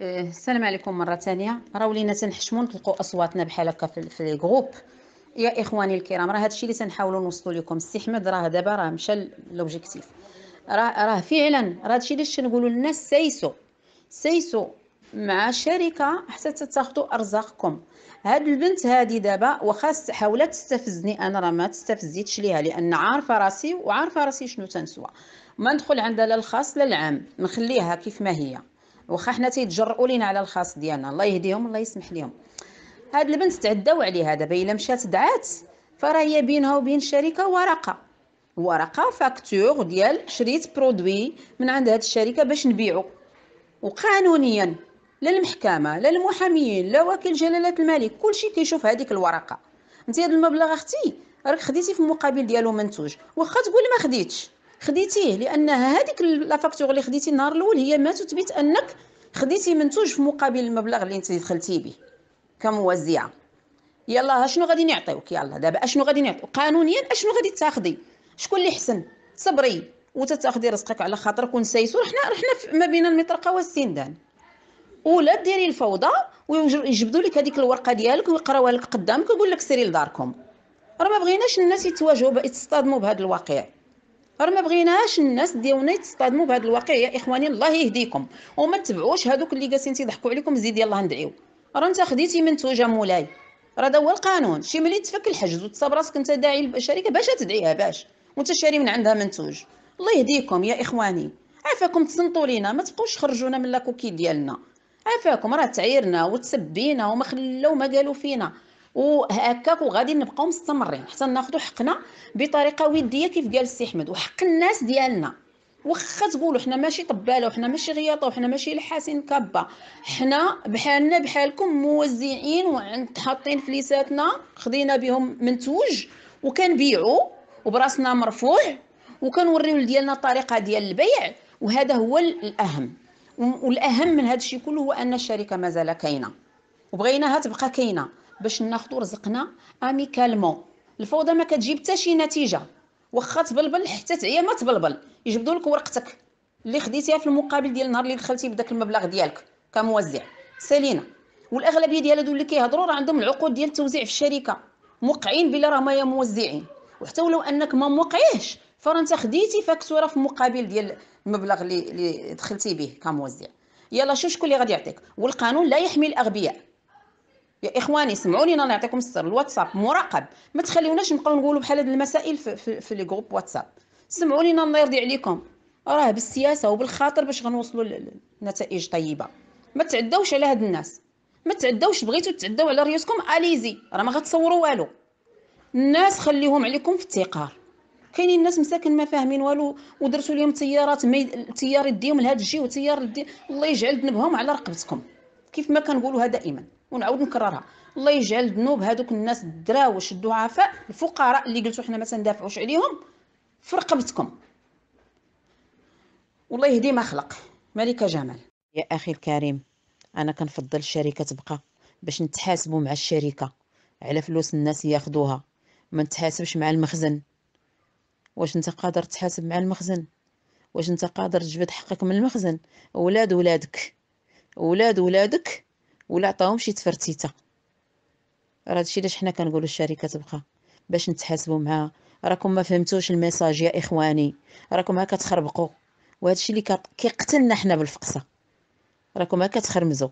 السلام عليكم مرة ثانية. راه ولينا تنحشمو نطلقوا أصواتنا بحال هكا في لي جروب. يا إخواني الكرام، راه هادشي اللي تنحاولوا نوصلوا لكم. السي أحمد راه دابا راه مشى لوبجيكتيف. راه فعلا راه هادشي اللي تنقولوا للناس: سيسو مع شركة حتى تاخذوا أرزاقكم. هاد البنت هادي دابا واخا حاولت تستفزني انا، راه ما تستفزيتش ليها لان عارفه راسي وعارفه راسي شنو تنسوى. ما ندخل عندها لا الخاص لا العام، نخليها كيف ما هي. واخا حنا تيتجرؤوا لينا على الخاص ديالنا، الله يهديهم الله يسمح لهم. هاد البنت تعداو عليها دابا، الا مشات دعات فراه هي بينها وبين الشركه ورقه فاكتور ديال شريت برودوي من عند هاد الشركه باش نبيعو. وقانونيا لا المحكمه لا المحاميين لا وكيل جلاله الملك كلشي كيشوف هذيك الورقه. انت هذا المبلغ اختي راك خديتي في المقابل ديالو منتوج، واخا تقول ما خديتش خديتيه، لان هذيك لا فاكتور اللي خديتي النهار الاول هي ما تثبت انك خديتي منتوج في مقابل المبلغ اللي انت دخلتي به كموزعه. يلا اشنو غادي نعطيوك؟ يلا دابا اشنو غادي نعطيوك قانونيا؟ اشنو غادي تاخدي؟ شكون اللي حسن؟ صبري وتتاخدي رزقك على خاطرك ونسيسو. حنا ما بين المطرقه والسندان. ولا ديري الفوضى ويجبدوا لك هذيك الورقه ديالك ويقراوها لك قدامك ويقول لك سيري لداركم. راه ما بغيناش الناس يتواجهوا يتصطدموا بهذا الواقع. راه ما بغيناش الناس ديالنا يتصطدموا بهذا الواقع. يا اخواني الله يهديكم وما تبعوش هذوك اللي جالسين تيضحكوا عليكم. زيد يلاه ندعيو. راه انت خديتي منتوجه مولاي، راه هذا هو القانون. شي ملي تفك الحجز وتصاب راسك انت داعي الشركه باش تدعيها باش وانت شاري من عندها منتوج. الله يهديكم يا اخواني. عافاكم تصنتوا لينا، ما تبقوش تخرجونا من لاكوكي ديالنا. عافاكم، راه تعيرنا وتسبينا وما خلاو ما قالوا فينا. وهكاك وغادي نبقاو مستمرين حتى ناخذوا حقنا بطريقه وديه كيف قال السي احمد، وحق الناس ديالنا. واخا تقولوا حنا ماشي طباله وحنا ماشي غياطه وحنا ماشي لحاسين كابه، حنا بحالنا بحالكم موزعين وعند حاطين فليساتنا خدينا بهم منتوج وكنبيعوا وبراسنا مرفوع وكنوريو لديالنا الطريقه ديال البيع. وهذا هو الاهم. والاهم من هذا الشيء كله هو ان الشركه مازال كاينه وبغيناها تبقى كاينه باش ناخذوا رزقنا اميكالمون. الفوضى ما كتجيب حتى شي نتيجه. واخا تبلبل حتى تعيا ما تبلبل، يجبدوا لك ورقتك اللي خديتيها في المقابل ديال النهار اللي دخلتي بداك المبلغ ديالك كموزع. سالينا. والاغلبيه ديال هادو اللي كيهضروا راه عندهم العقود ديال التوزيع في الشركه، موقعين بلا راه ما موزعين. وحتى ولو انك ما موقعيش فراه انت خديتي فاكتوره في مقابل ديال المبلغ اللي دخلتي به كموزع. يلا شوف شكون اللي غادي يعطيك. والقانون لا يحمي الاغبياء. يا اخواني سمعوني انا نعطيكم السر. الواتساب مراقب، ما تخليوناش نبقاو نقولوا بحال هاد المسائل في لي جروب واتساب. سمعوني انا الله يرضي عليكم، راه بالسياسه وبالخاطر باش غنوصلوا لنتائج طيبه. ما تعداوش على هاد الناس، ما تعداوش. بغيتوا تعداو على ريوسكم اليزي، راه ما غتصوروا والو. الناس خليهم عليكم في التقار. كاينين الناس مساكن ما فاهمين والو ودرتوا لهم تيارات تيار يديهم لهاد الجهه وتيار الله يجعل ذنبهم على رقبتكم. كيف ما كنقولوها دائما ونعاود نكررها: الله يجعل ذنوب هذوك الناس الدراوش الضعفاء الفقراء اللي قلتوا حنا ما تندافعوش عليهم في رقبتكم. والله يهدي ما خلق. ملكه جمال. يا اخي الكريم، انا كنفضل الشركه تبقى باش نتحاسبوا مع الشركه على فلوس الناس ياخذوها، ما نتحاسبش مع المخزن. واش انت قادر تحاسب مع المخزن؟ واش انت قادر تجبد حقك من المخزن؟ ولاد ولادك ولا عطاهم شي تفرتيته. راه هادشي علاش حنا كنقولوا الشركه تبقى باش نتحاسبوا معها. راكم ما فهمتوش الميساج يا اخواني، راكم هكا تخربقوا، وهادشي اللي كيقتلنا حنا بالفقصه. راكم هكا تخرمزوا.